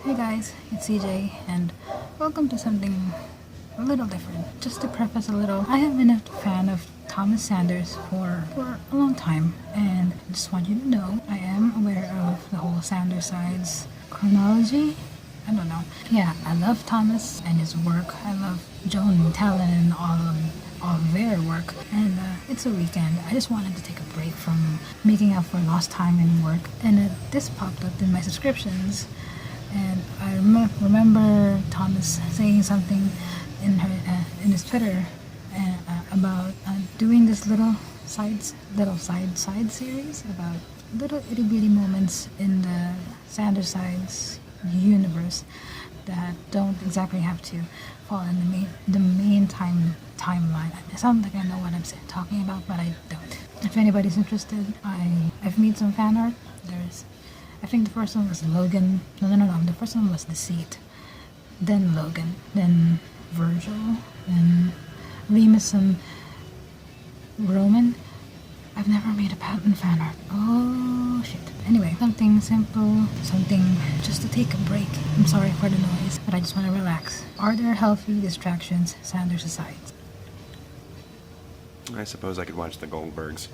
Hey guys, it's CJ, and welcome to something a little different. Just to preface a little, I have been a fan of Thomas Sanders for a long time, and I just want you to know I am aware of the whole Sanders sides chronology. I don't know. Yeah, I love Thomas and his work. I love Joan and Talon and all of their work. And it's a weekend. I just wanted to take a break from making up for lost time in work. And this popped up in my subscriptions. And I remember Thomas saying something in his Twitter about doing this little side series about little itty bitty moments in the Sanders Sides universe that don't exactly have to fall in the main timeline. It sounds like I know what I'm talking about, but I don't. If anybody's interested, I've made some fan art. I think the first one was Logan. No. The first one was Deceit. Then Logan. Then Virgil. Then Remus and Roman. I've never made a patent fan art. Oh shit. Anyway, something simple, something just to take a break. I'm sorry for the noise, but I just want to relax. Are there healthy distractions, Sanders aside? I suppose I could watch the Goldbergs.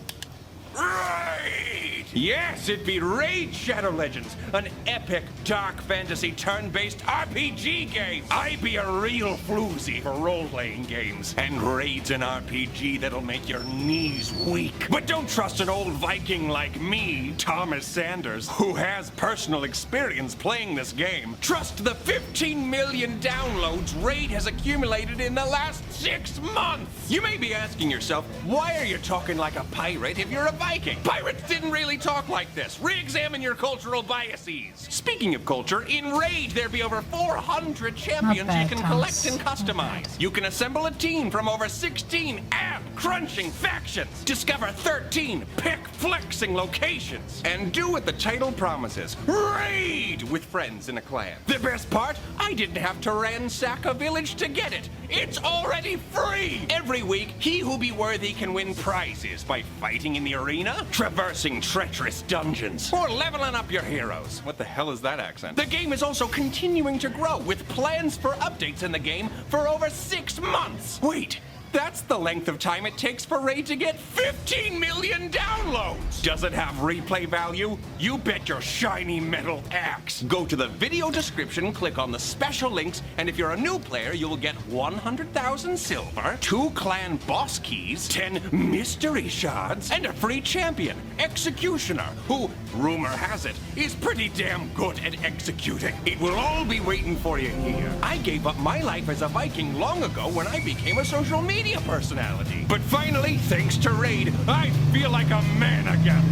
Raid! Yes, it be Raid Shadow Legends, an epic dark fantasy turn-based RPG game. I be a real floozy for role-playing games, and Raid's an RPG that'll make your knees weak. But don't trust an old Viking like me, Thomas Sanders, who has personal experience playing this game. Trust the 15 million downloads Raid has accumulated in the last 6 months. You may be asking yourself, why are you talking like a pirate if you're a Viking? Pirates didn't really talk like this. Re-examine your cultural biases. Speaking of culture, in Raid there be over 400 champions you can collect and customize. You can assemble a team from over 16 ab-crunching factions, discover 13 pick-flexing locations, and do what the title promises, raid with friends in a clan. The best part? I didn't have to ransack a village to get it. It's already free! Every week, he who be worthy can win prizes by fighting in the arena, traversing treacherous dungeons, or leveling up your heroes. What the hell is that accent? The game is also continuing to grow, with plans for updates in the game for over 6 months. Wait, that's the length of time it takes for Raid to get 15 million downloads. Does it have replay value? You bet your shiny metal axe. Go to the video description, click on the special links, and if you're a new player, you'll get 100,000 silver, 2 clan boss keys, 10 mystery shards, and a free champion, Executioner, who, rumor has it, is pretty damn good at executing. It will all be waiting for you here. I gave up my life as a Viking long ago when I became a social media personality. But finally, thanks to Raid, I feel like a man again.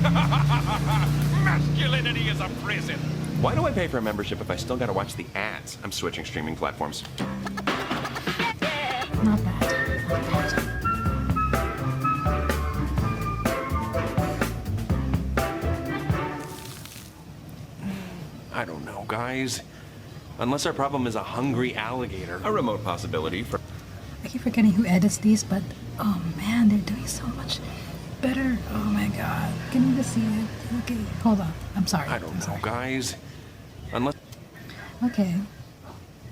Masculinity is a prison. Why do I pay for a membership if I still gotta watch the ads? I'm switching streaming platforms. Not bad. I don't know, guys. Unless our problem is a hungry alligator. A remote possibility for... I keep forgetting who edits these, but oh man, they're doing so much better. Oh my god. Can you just see it? Okay, hold on. I'm sorry. I don't know, guys. Unless... Okay.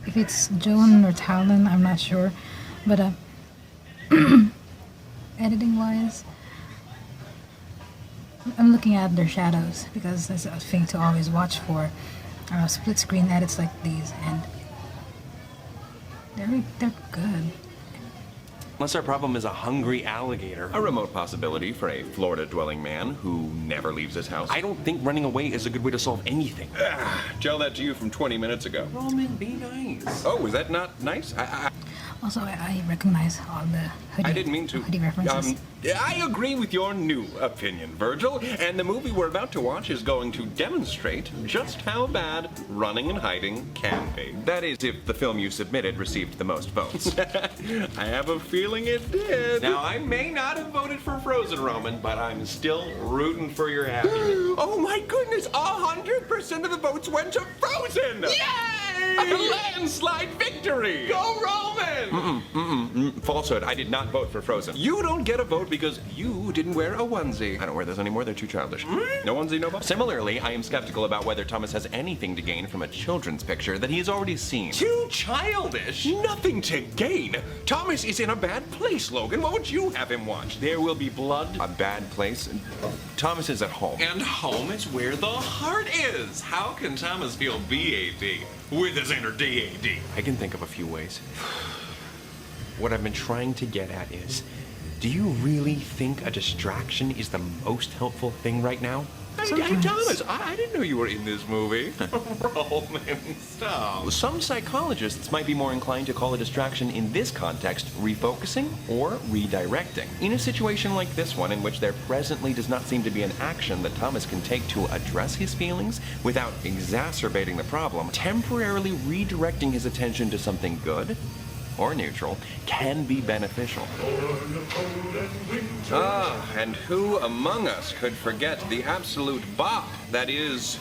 If it's Joan or Talon, I'm not sure. But editing wise, I'm looking at their shadows because that's a thing to always watch for split screen edits like these, and they're good. Unless our problem is a hungry alligator. A remote possibility for a Florida-dwelling man who never leaves his house. I don't think running away is a good way to solve anything. Tell that to you from 20 minutes ago. Roman, be nice. Oh, is that not nice? Also, I recognize all the hoodie, I didn't mean to. hoodie references. I agree with your new opinion, Virgil, and the movie we're about to watch is going to demonstrate just how bad running and hiding can be. That is, if the film you submitted received the most votes. I have a feeling it did. Now, I may not have voted for Frozen, Roman, but I'm still rooting for your happiness. Oh my goodness, 100% of the votes went to Frozen! Yay! A landslide victory! Go Roman! Falsehood. I did not vote for Frozen. You don't get a vote because you didn't wear a onesie. I don't wear those anymore. They're too childish. No onesie, no vote? Similarly, I am skeptical about whether Thomas has anything to gain from a children's picture that he has already seen. Too childish? Nothing to gain. Thomas is in a bad place, Logan. What would you have him watch? There Will Be Blood? A bad place? Thomas is at home. And home is where the heart is. How can Thomas feel BAD with his inner DAD? I can think of a few ways. What I've been trying to get at is, do you really think a distraction is the most helpful thing right now? Hey, Thomas, I didn't know you were in this movie. Roman, stop. Some psychologists might be more inclined to call a distraction in this context refocusing or redirecting. In a situation like this one, in which there presently does not seem to be an action that Thomas can take to address his feelings without exacerbating the problem, temporarily redirecting his attention to something good or neutral can be beneficial. Ah, and who among us could forget the absolute bop that is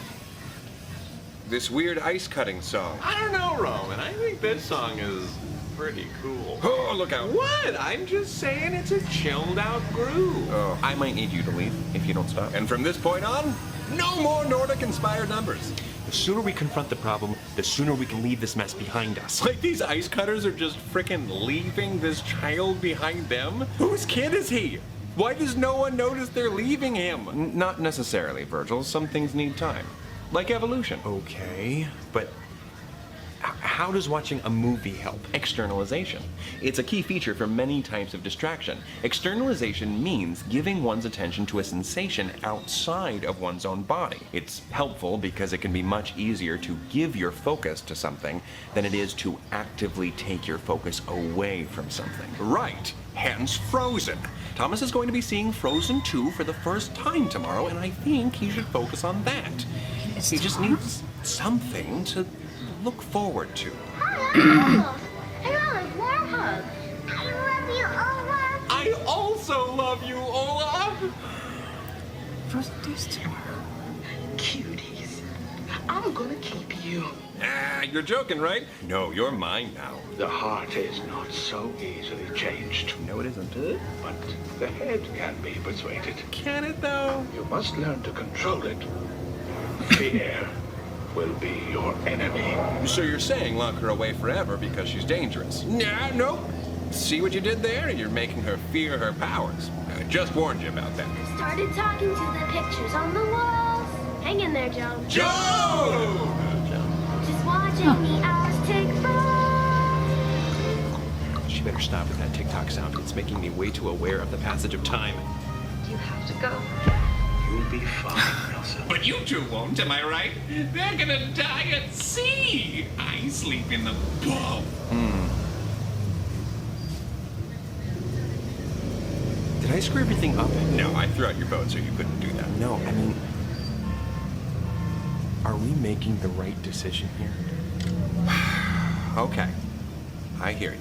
this weird ice cutting song? I don't know, Roman. I think this song is pretty cool. Oh, look out. What? I'm just saying it's a chilled out groove. Oh, I might need you to leave if you don't stop. and from this point on, no more Nordic-inspired numbers. The sooner we confront the problem, the sooner we can leave this mess behind us. Like these ice cutters are just frickin' leaving this child behind them? Whose kid is he? Why does no one notice they're leaving him? Not necessarily, Virgil. Some things need time. Like evolution. Okay, but how does watching a movie help? Externalization. It's a key feature for many types of distraction. Externalization means giving one's attention to a sensation outside of one's own body. It's helpful because it can be much easier to give your focus to something than it is to actively take your focus away from something. Right, hence Frozen. Thomas is going to be seeing Frozen 2 for the first time tomorrow, and I think he should focus on that. He just needs something to look forward to. Hello. Hello, warm hug. I love you, Olaf. I also love you, Olaf. Frozen 2's tomorrow. Cuties, I'm gonna keep you. Ah, you're joking, right? No, you're mine now. The heart is not so easily changed, No, it isn't. but the head can be persuaded. Can it though? You must learn to control it. Fear will be your enemy. So you're saying lock her away forever because she's dangerous? Nah, nope. See what you did there? You're making her fear her powers. I just warned you about that. Started talking to the pictures on the walls. Hang in there, Joe. Joe! Just watching the hours tick by. She better stop with that TikTok sound. It's making me way too aware of the passage of time. Do you have to go? You'll be fine, Elsa. But you two won't, am I right? They're gonna die at sea. I sleep in the boat. Did I screw everything up? No, I threw out your vote so you couldn't do that. No, I mean, are we making the right decision here? Okay, I hear you.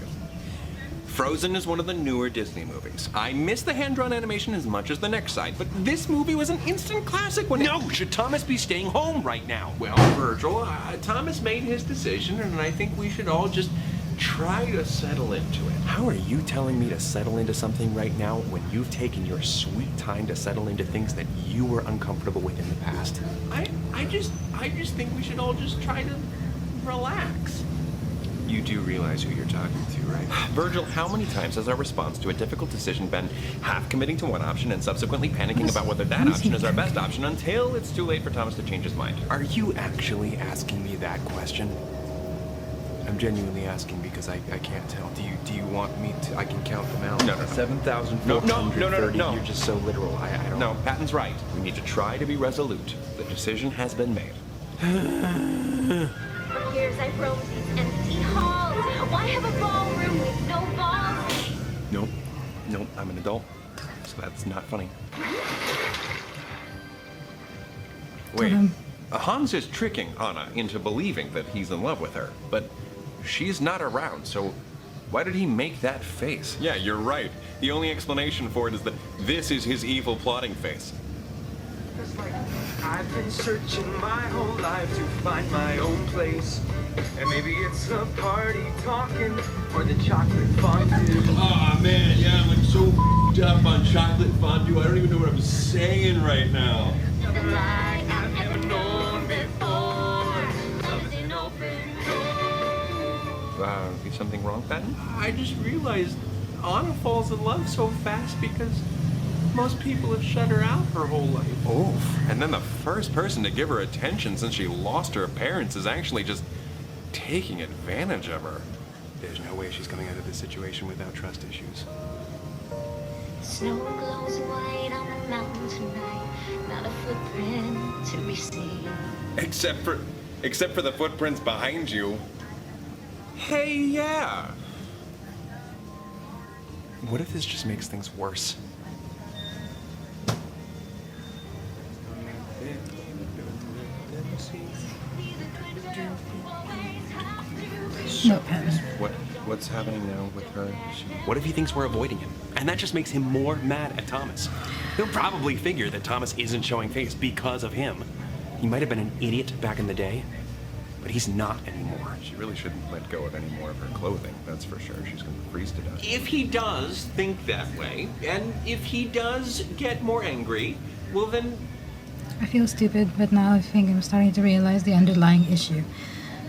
Frozen is one of the newer Disney movies. I miss the hand-drawn animation as much as the next side, but this movie was an instant classic when No, should Thomas be staying home right now? Well, Virgil, Thomas made his decision, and I think we should all just try to settle into it. How are you telling me to settle into something right now when you've taken your sweet time to settle into things that you were uncomfortable with in the past? I just think we should all just try to relax. You do realize who you're talking to, right? Virgil, how many times has our response to a difficult decision been half committing to one option and subsequently panicking about whether that option is our best option until it's too late for Thomas to change his mind? Are you actually asking me that question? I'm genuinely asking because I can't tell. Do you want me to? I can count them out. No, no, no. 7,430. No. You're just so literal. I don't. No, Patton's right. We need to try to be resolute. The decision has been made. For years I've roamed these empty halls. Why have a ballroom with no balls? Nope. I'm an adult, so that's not funny. Wait, him. Hans is tricking Anna into believing that he's in love with her, but she's not around, so why did he make that face? Yeah, you're right. The only explanation for it is that this is his evil plotting face. It's like I've been searching my whole life to find my own place. And maybe it's the party talking or the chocolate fondue. Oh man, yeah, I'm like so f***ed up on chocolate fondue. I don't even know what I'm saying right now. Something like I've never known before. Love is an open door. Is something wrong, Patton? I just realized Anna falls in love so fast because most people have shut her out her whole life. Oof. And then the first person to give her attention since she lost her parents is actually just taking advantage of her. There's no way she's coming out of this situation without trust issues. Snow glows white on the mountain tonight. Not a footprint to be seen. Except for the footprints behind you. Hey, yeah. What if this just makes things worse? No, Patton. What's happening now with her? What if he thinks we're avoiding him? And that just makes him more mad at Thomas. He'll probably figure that Thomas isn't showing face because of him. He might have been an idiot back in the day, but he's not anymore. She really shouldn't let go of any more of her clothing, that's for sure. She's going to freeze to death. If he does think that way, and if he does get more angry, well then... I feel stupid, but now I think I'm starting to realize the underlying issue.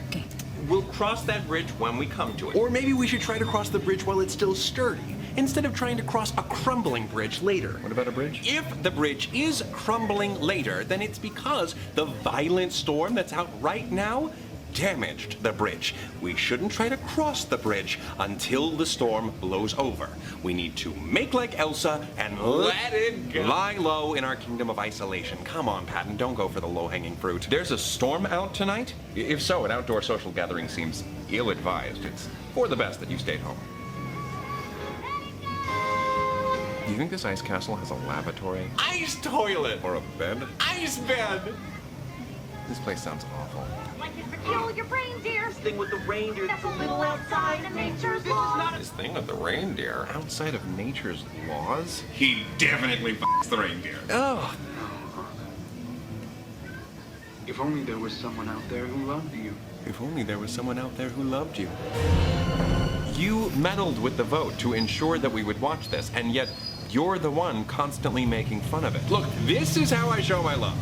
Okay. We'll cross that bridge when we come to it. Or maybe we should try to cross the bridge while it's still sturdy, instead of trying to cross a crumbling bridge later. What about a bridge? If the bridge is crumbling later, then it's because the violent storm that's out right now damaged the bridge. We shouldn't try to cross the bridge until the storm blows over. We need to make like Elsa and let it go. Lie low in our kingdom of isolation. Come on, Patton, don't go for the low-hanging fruit. There's a storm out tonight? If so, an outdoor social gathering seems ill-advised. It's for the best that you stayed home. Do you think this ice castle has a lavatory? Ice toilet! Or a bed? Ice bed! This place sounds awful. Like it for kill your reindeer. Thing with the reindeer That's a little outside of nature's law. This thing with the reindeer, outside of nature's laws? He definitely f***s the reindeer. Oh, If only there was someone out there who loved you. if only there was someone out there who loved you. You meddled with the vote to ensure that we would watch this, and yet you're the one constantly making fun of it. Look, this is how I show my love.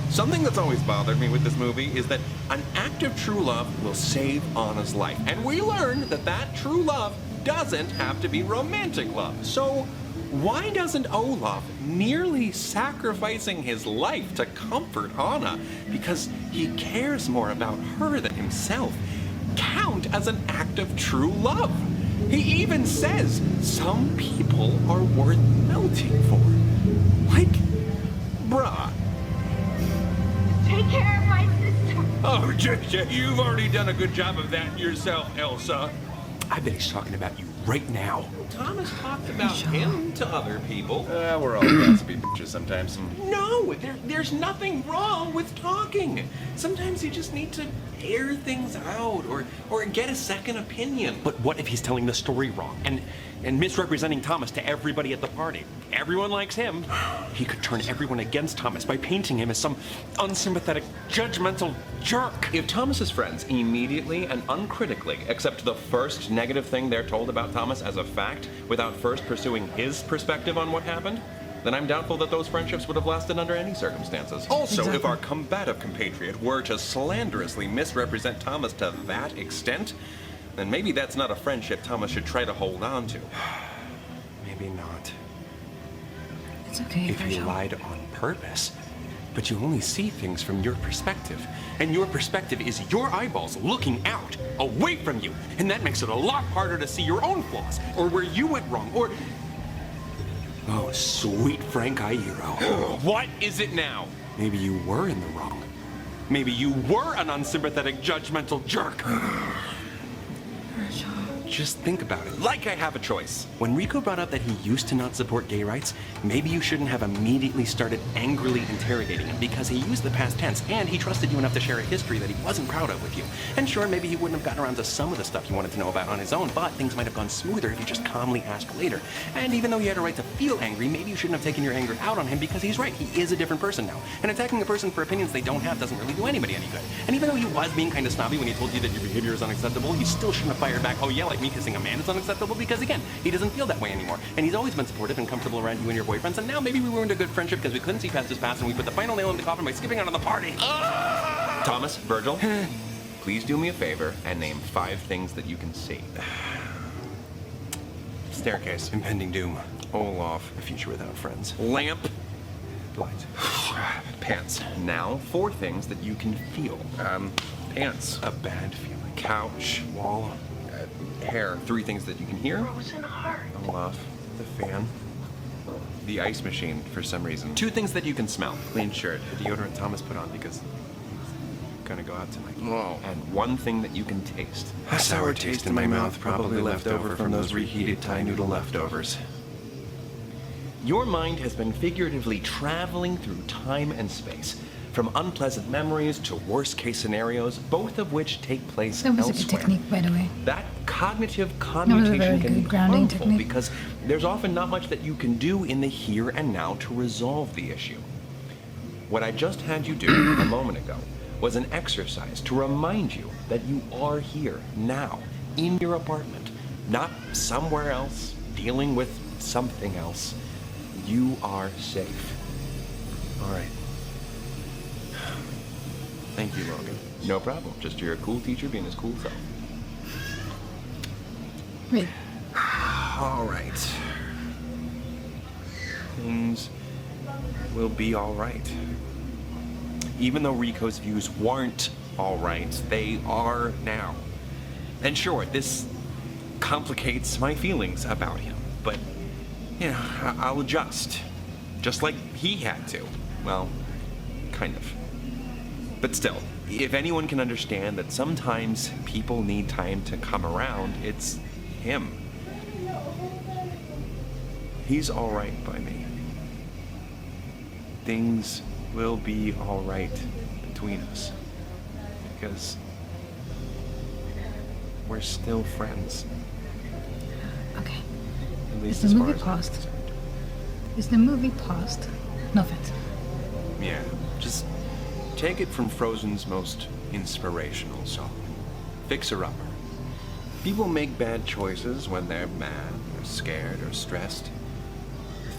Something that's always bothered me with this movie is that an act of true love will save Anna's life. And we learn that that true love doesn't have to be romantic love. So why doesn't Olaf, nearly sacrificing his life to comfort Anna because he cares more about her than himself, count as an act of true love? He even says some people are worth melting for. Like, bruh. Take care of my sister. Oh, you've already done a good job of that yourself, Elsa. I bet he's talking about you right now. Thomas talked about him to other people. We're all gossipy bitches sometimes. No, there's nothing wrong with talking. Sometimes you just need to air things out or get a second opinion. But what if he's telling the story wrong and misrepresenting Thomas to everybody at the party? Everyone likes him. He could turn everyone against Thomas by painting him as some unsympathetic, judgmental jerk. If Thomas's friends immediately and uncritically accept the first negative thing they're told about Thomas as a fact without first pursuing his perspective on what happened, then I'm doubtful that those friendships would have lasted under any circumstances. Also, if our combative compatriot were to slanderously misrepresent Thomas to that extent, then maybe that's not a friendship Thomas should try to hold on to. Maybe not. It's okay, If he Virgil. lied on purpose, but you only see things from your perspective. And your perspective is your eyeballs looking out, away from you. And that makes it a lot harder to see your own flaws, or where you went wrong, or... Oh, sweet Frank Iero. What is it now? Maybe you were in the wrong. Maybe you were an unsympathetic, judgmental jerk. Virgil. Just think about it. Like I have a choice. When Rico brought up that he used to not support gay rights, maybe you shouldn't have immediately started angrily interrogating him because he used the past tense and he trusted you enough to share a history that he wasn't proud of with you. And sure, maybe he wouldn't have gotten around to some of the stuff you wanted to know about on his own, but things might have gone smoother if you just calmly asked later. And even though you had a right to feel angry, maybe you shouldn't have taken your anger out on him because he's right. He is a different person now. And attacking a person for opinions they don't have doesn't really do anybody any good. And even though he was being kind of snobby when he told you that your behavior is unacceptable, you still shouldn't have fired back, oh yeah, like me kissing a man is unacceptable, because again, he doesn't feel that way anymore. And he's always been supportive and comfortable around you and your boyfriends, and now maybe we ruined a good friendship because we couldn't see past his past and we put the final nail in the coffin by skipping out on the party. Thomas, Virgil, please do me a favor and name 5 things that you can see. Staircase. Impending doom. Olaf. A future without friends. Lamp. Light. Pants. Now, 4 things that you can feel. Pants. A bad feeling. Couch. Wall. Hair. 3 things that you can hear. Frozen heart. Olaf. The fan. The ice machine, for some reason. 2 things that you can smell. Clean shirt. The deodorant Thomas put on because he's gonna go out tonight. Whoa. And 1 thing that you can taste. A sour taste in my mouth, probably left over from those reheated Thai noodle leftovers. Your mind has been figuratively traveling through time and space, from unpleasant memories to worst-case scenarios, both of which take place That was elsewhere. a good technique, by the way. That cognitive That was a commutation very can good be grounding harmful technique. because there's often not much that you can do in the here and now to resolve the issue. What I just had you do a moment ago was an exercise to remind you that you are here now, in your apartment, not somewhere else, dealing with something else. You are safe. All right. Thank you, Logan. No problem. Just you're a cool teacher being his cool self. Wait, All right. Things will be all right. Even though Rico's views weren't all right, they are now. And sure, this complicates my feelings about him, but, you know, I'll adjust. Just like he had to. Well, kind of. But still, if anyone can understand that sometimes people need time to come around, it's him. He's all right by me. Things will be all right between us. Because we're still friends. okay. At Is least the as far movie as I'm paused? concerned. Is the movie paused? No offense. Yeah, just take it from Frozen's most inspirational song, Fixer Upper. People make bad choices when they're mad, or scared, or stressed.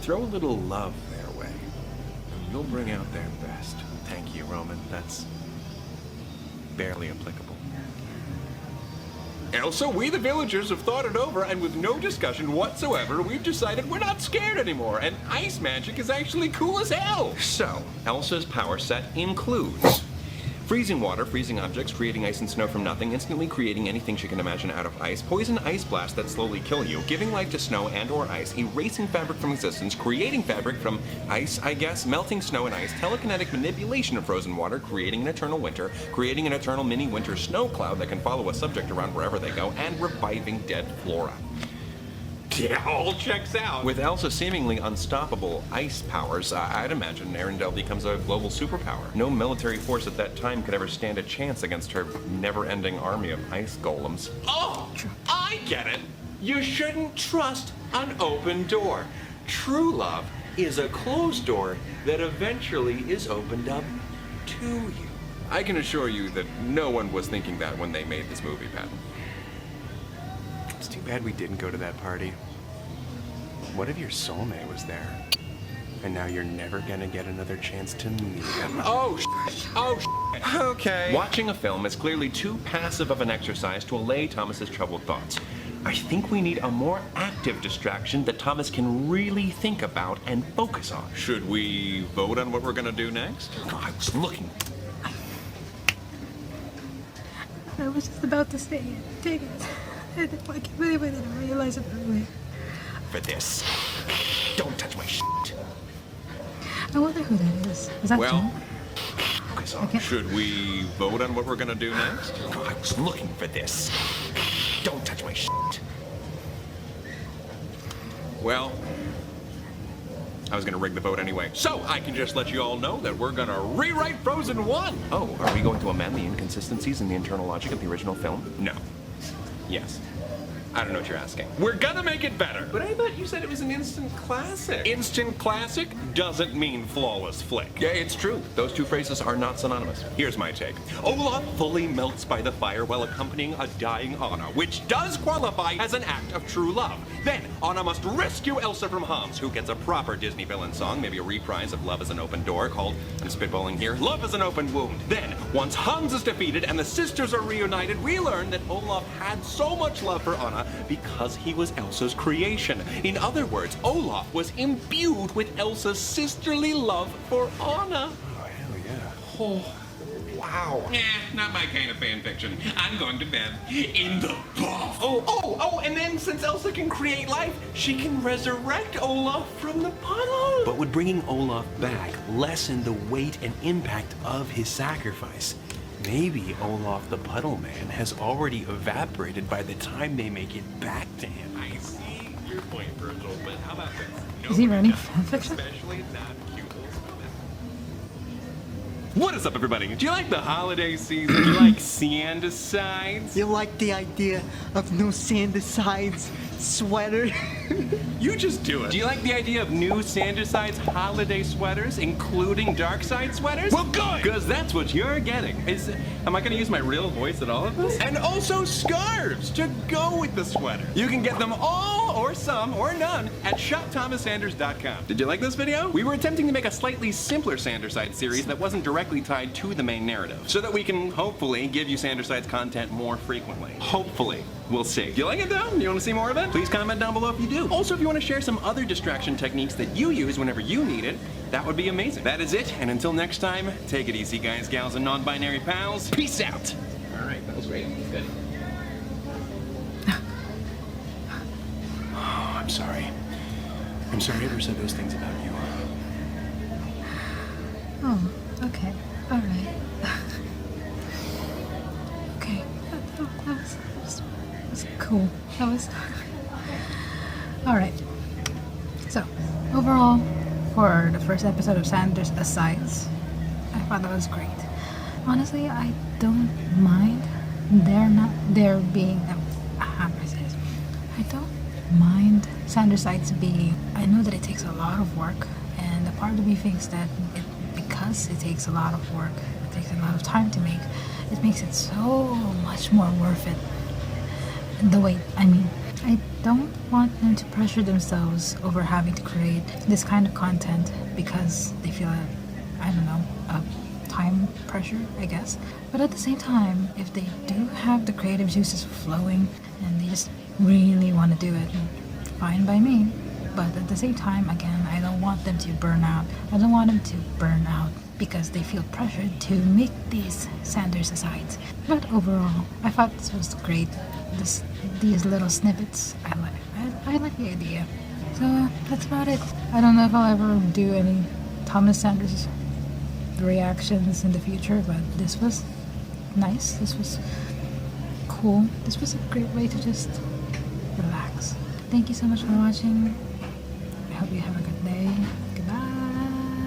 Throw a little love their way, and you'll bring out their best. Thank you, Roman. That's barely applicable. Elsa, we the villagers have thought it over, and with no discussion whatsoever, we've decided we're not scared anymore, and ice magic is actually cool as hell. So, Elsa's power set includes freezing water, freezing objects, creating ice and snow from nothing, instantly creating anything she can imagine out of ice, poison ice blast that slowly kill you, giving life to snow and or ice, erasing fabric from existence, creating fabric from ice, I guess, melting snow and ice, telekinetic manipulation of frozen water, creating an eternal winter, creating an eternal mini winter snow cloud that can follow a subject around wherever they go, and reviving dead flora. Yeah, all checks out. With Elsa's seemingly unstoppable ice powers, I'd imagine Arendelle becomes a global superpower. No military force at that time could ever stand a chance against her never-ending army of ice golems. Oh, I get it. You shouldn't trust an open door. True love is a closed door that eventually is opened up to you. I can assure you that no one was thinking that when they made this movie, Pat. It's too bad we didn't go to that party. What if your soulmate was there? And now you're never gonna get another chance to meet him. Oh, Okay. Watching a film is clearly too passive of an exercise to allay Thomas's troubled thoughts. I think we need a more active distraction that Thomas can really think about and focus on. should we vote on what we're gonna do next? I was looking. I was just about to say it. Dang it. I can't believe I didn't realize it earlier. For this. Don't touch my shit. I wonder who that is. Is that Well, Jim? Focus I on. can't- Should we vote on what we're gonna do next? I was looking for this. Don't touch my shit. Well, I was gonna rig the vote anyway. So I can just let you all know that we're gonna rewrite Frozen 1. Oh, are we going to amend the inconsistencies in the internal logic of the original film? No. Yes. I don't know what you're asking. We're gonna make it better. But I thought you said it was an instant classic. Instant classic doesn't mean flawless flick. Yeah, it's true. Those two phrases are not synonymous. Here's my take. Olaf fully melts by the fire while accompanying a dying Anna, which does qualify as an act of true love. Then, Anna must rescue Elsa from Hans, who gets a proper Disney villain song, maybe a reprise of Love is an Open Door, called, I'm spitballing here, Love is an Open Wound. Then, once Hans is defeated and the sisters are reunited, we learn that Olaf had so much love for Anna because he was Elsa's creation. In other words, Olaf was imbued with Elsa's sisterly love for Anna. Oh, hell yeah. Oh, wow. Not my kind of fan fiction. I'm going to bed in the bath. Oh, and then since Elsa can create life, she can resurrect Olaf from the puddle. But would bringing Olaf back lessen the weight and impact of his sacrifice? Maybe Olaf the Puddle Man has already evaporated by the time they make it back to him. I see your point, Virgil, but how about this? Is he writing fanfiction? Especially not cute little snowmen. What is up, everybody? Do you like the holiday season? Do you like sandicides? You like the idea of no sandicides sweater? You just do it. Do you like the idea of new Sandicides holiday sweaters, including dark side sweaters? Well, good! Because that's what you're getting. Am I going to use my real voice at all of this? And also scarves to go with the sweater. You can get them all, or some, or none, at shopthomassanders.com. Did you like this video? We were attempting to make a slightly simpler Sandicide series that wasn't directly tied to the main narrative, so that we can hopefully give you Sandicides content more frequently. Hopefully. We'll see. Do you like it though? Do you want to see more of it? Please comment down below if you do. Also, if you want to share some other distraction techniques that you use whenever you need it, that would be amazing. That is it, and until next time, take it easy, guys, gals, and non-binary pals. Peace out. All right, that was great. Good. Oh, I'm sorry. I'm sorry I ever said those things about you. Oh, okay. All right. Okay. That was cool. That was... All right. So, overall, for the first episode of Sanders Asides, I thought that was great. Honestly, I don't mind there being... how do I say this? I don't mind Sandicides being... I know that it takes a lot of work, and a part of me thinks that because it takes a lot of work, it takes a lot of time to make, it makes it so much more worth it. The wait, I mean, I don't want them to pressure themselves over having to create this kind of content because they feel, I don't know, a time pressure, I guess. But at the same time, if they do have the creative juices flowing and they just really want to do it, fine by me. But at the same time, again, I don't want them to burn out. I don't want them to burn out because they feel pressured to make these Sanders asides. But overall, I thought this was great. These little snippets, I like the idea. So that's about it. I don't know if I'll ever do any Thomas Sanders reactions in the future, but this was nice. This was cool. This was a great way to just relax. Thank you so much for watching. I hope you have a good day.